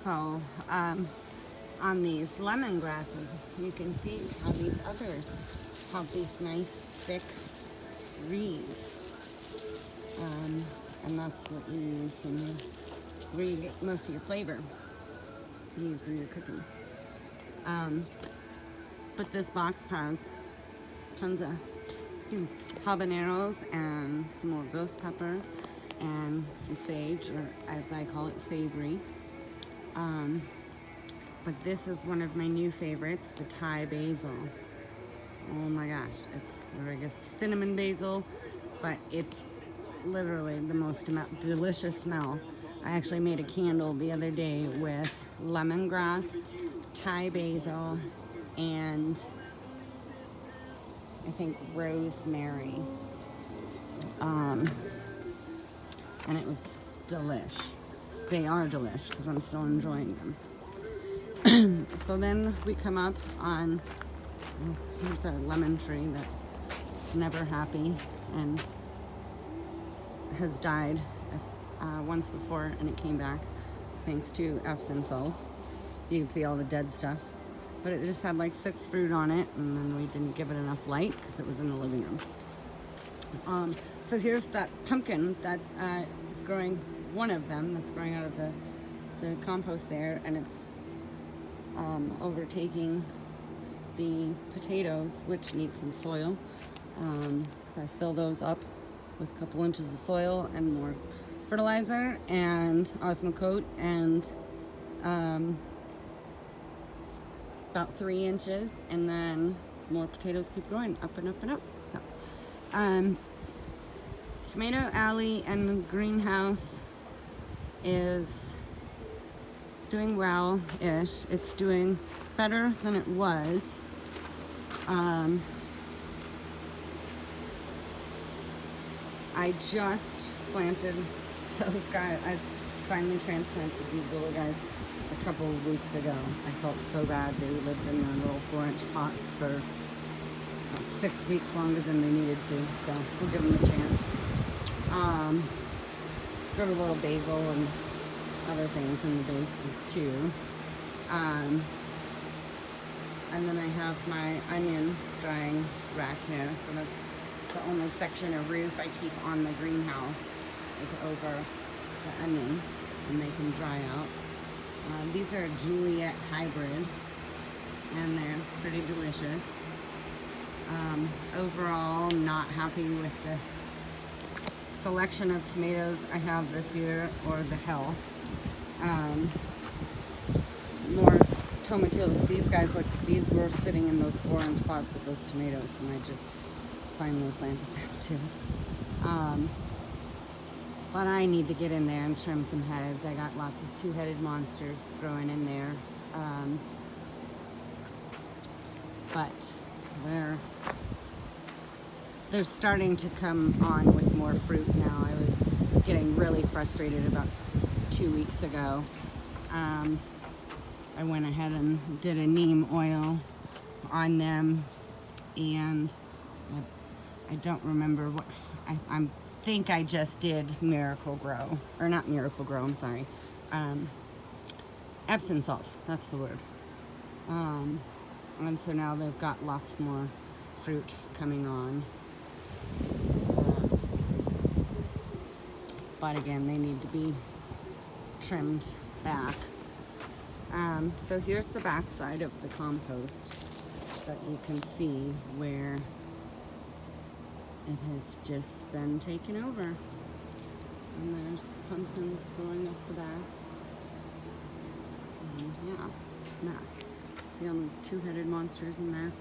So, on these lemongrasses, you can see how these others have these nice thick wreaths. And that's what you use where you get most of your flavor. You use when you're cooking. But this box has tons of habaneros and some more ghost peppers and some sage, or as I call it, savory. But this is one of my new favorites, the Thai basil. Oh my gosh, I guess cinnamon basil, but it's literally the most delicious smell. I actually made a candle the other day with lemongrass, Thai basil, and I think rosemary. And it was delish. They are delish because I'm still enjoying them. So then we come up on, here's our lemon tree that's never happy and has died once before, and it came back thanks to Epsom salt. You can see all the dead stuff. But it just had like 6 fruit on it, and then we didn't give it enough light because it was in the living room. So here's that pumpkin that is growing, one of them that's growing out of the compost there, and it's overtaking the potatoes, which need some soil. So I fill those up with a couple inches of soil and more fertilizer and Osmocote and about 3 inches, and then more potatoes keep growing up and up and up. So, Tomato Alley and greenhouse is doing well-ish. It's doing better than it was. I just planted those guys. I finally transplanted these little guys a couple of weeks ago. I felt so bad. They lived in their little 4-inch pots for 6 weeks longer than they needed to, so we'll give them a chance. Got a little basil and other things in the bases too. And then I have my onion drying rack here, so that's the only section of roof I keep on the greenhouse is over the onions, and they can dry out. These are a Juliet hybrid, and they're pretty delicious. Overall, not happy with the selection of tomatoes I have this year, or the health. More tomatillos. These were sitting in those 4-inch pots with those tomatoes, and I just finally planted them too. But I need to get in there and trim some heads. I got lots of 2-headed monsters growing in there. But they're starting to come on with more fruit now. I was getting really frustrated about 2 weeks ago. I went ahead and did a neem oil on them, and I don't remember what, I think I just did Miracle Grow, or not Miracle Grow, I'm sorry. Epsom salt, that's the word. And so now they've got lots more fruit coming on. But again, they need to be trimmed back. So here's the back side of the compost that you can see where it has just been taken over. And there's pumpkins growing up the back. And yeah, it's a mess. See all those 2-headed monsters in there?